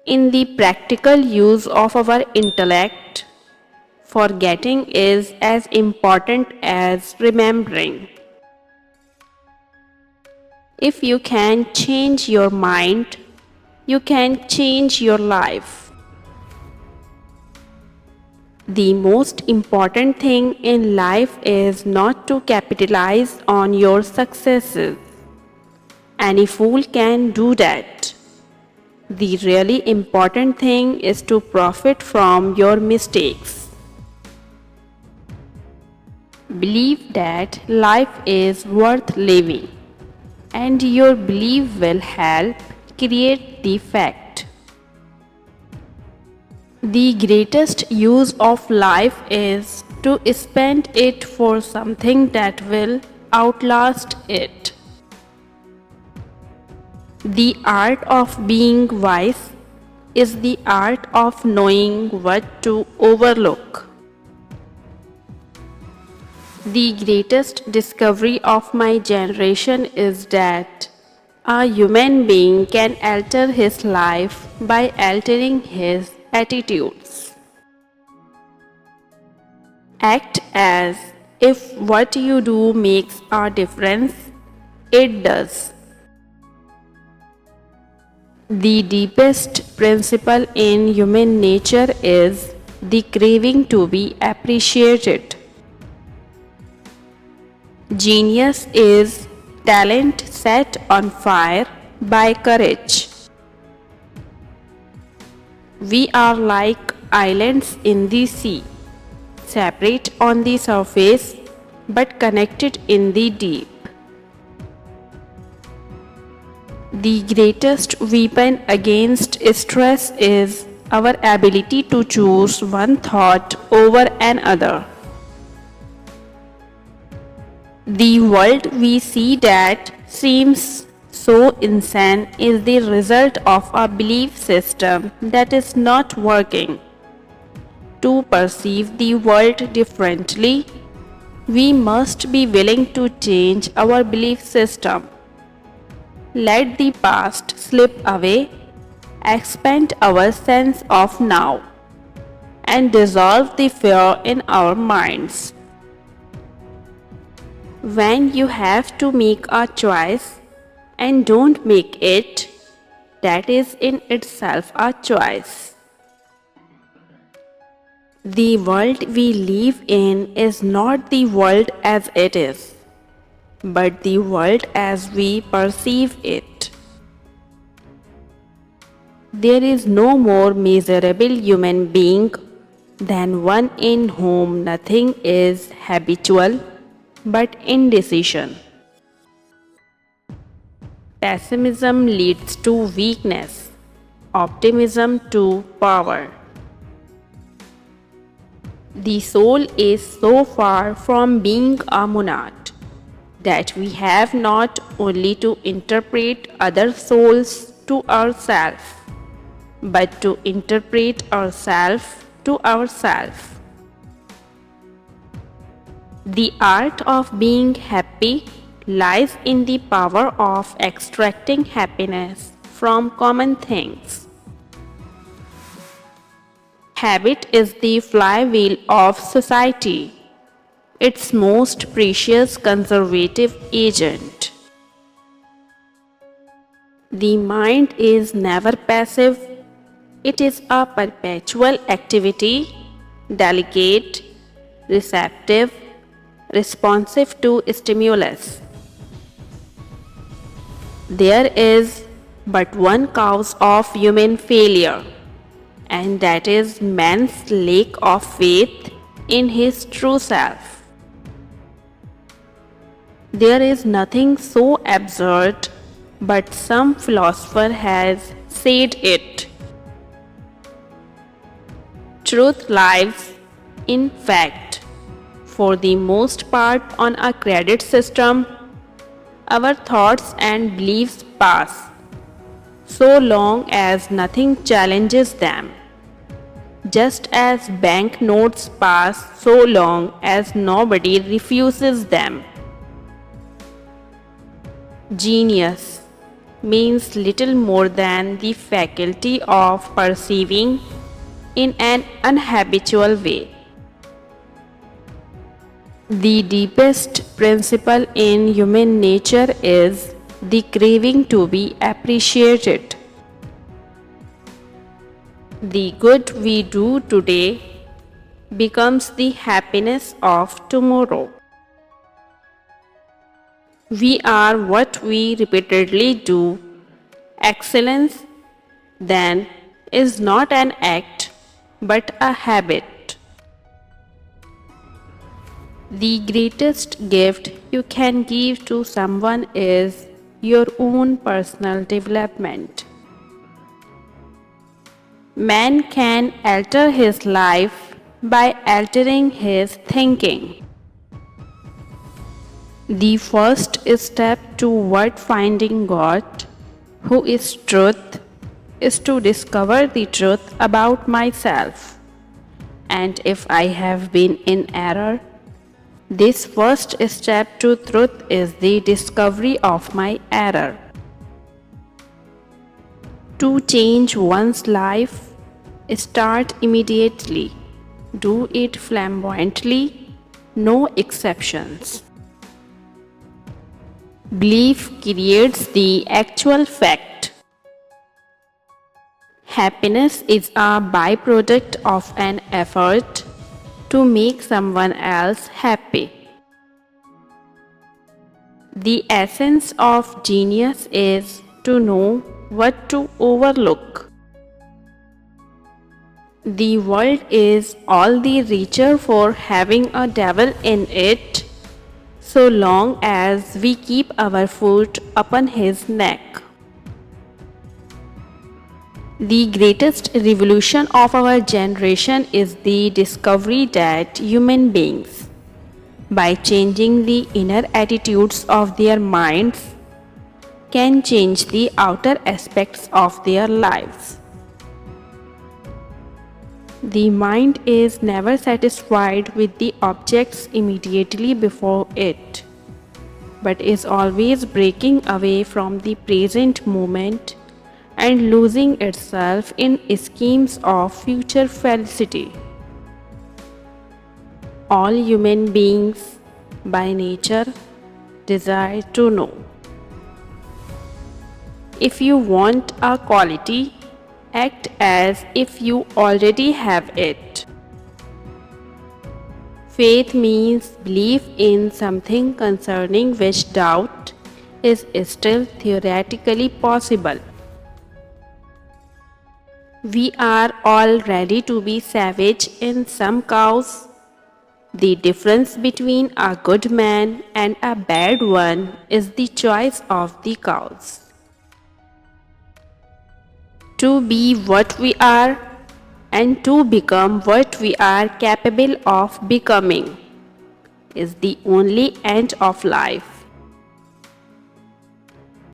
In the practical use of our intellect, forgetting is as important as remembering. If you can change your mind, you can change your life. The most important thing in life is not to capitalize on your successes. Any fool can do that. The really important thing is to profit from your mistakes. Believe that life is worth living, and your belief will help create the fact. The greatest use of life is to spend it for something that will outlast it. The art of being wise is the art of knowing what to overlook. The greatest discovery of my generation is that a human being can alter his life by altering his attitudes. Act as if what you do makes a difference. It does. The deepest principle in human nature is the craving to be appreciated. Genius is talent set on fire by courage. We are like islands in the sea, separate on the surface but connected in the deep. The greatest weapon against stress is our ability to choose one thought over another. The world we see that seems so insane is the result of a belief system that is not working. To perceive the world differently, we must be willing to change our belief system. Let the past slip away, expand our sense of now, and dissolve the fear in our minds. When you have to make a choice and don't make it, that is in itself a choice. The world we live in is not the world as it is, but the world as we perceive it. There is no more miserable human being than one in whom nothing is habitual but indecision. Pessimism leads to weakness, optimism to power. The soul is so far from being a monad that we have not only to interpret other souls to ourselves, but to interpret ourselves to ourselves. The art of being happy lies in the power of extracting happiness from common things. Habit is the flywheel of society, its most precious conservative agent. The mind is never passive, it is a perpetual activity, delicate, receptive, responsive to stimulus. There is but one cause of human failure, and that is man's lack of faith in his true self. There is nothing so absurd, but some philosopher has said it. Truth lies in fact. For the most part on a credit system, our thoughts and beliefs pass, so long as nothing challenges them, just as bank notes pass so long as nobody refuses them. Genius, means little more than the faculty of perceiving in an unhabitual way. The deepest principle in human nature is the craving to be appreciated. The good we do today becomes the happiness of tomorrow. We are what we repeatedly do. Excellence, then, is not an act but a habit. The greatest gift you can give to someone is your own personal development. Man can alter his life by altering his thinking. The first step toward finding God, who is truth, is to discover the truth about myself. And if I have been in error, this first step to truth is the discovery of my error. To change one's life, start immediately. Do it flamboyantly, no exceptions. Belief creates the actual fact. Happiness is a byproduct of an effort to make someone else happy. The essence of genius is to know what to overlook. The world is all the richer for having a devil in it, so long as we keep our foot upon his neck. The greatest revolution of our generation is the discovery that human beings, by changing the inner attitudes of their minds, can change the outer aspects of their lives. The mind is never satisfied with the objects immediately before it, but is always breaking away from the present moment and losing itself in schemes of future felicity. All human beings, by nature, desire to know. If you want a quality, act as if you already have it. Faith means belief in something concerning which doubt is still theoretically possible. We are all ready to be savage in some cause. The difference between a good man and a bad one is the choice of the cause. To be what we are and to become what we are capable of becoming is the only end of life.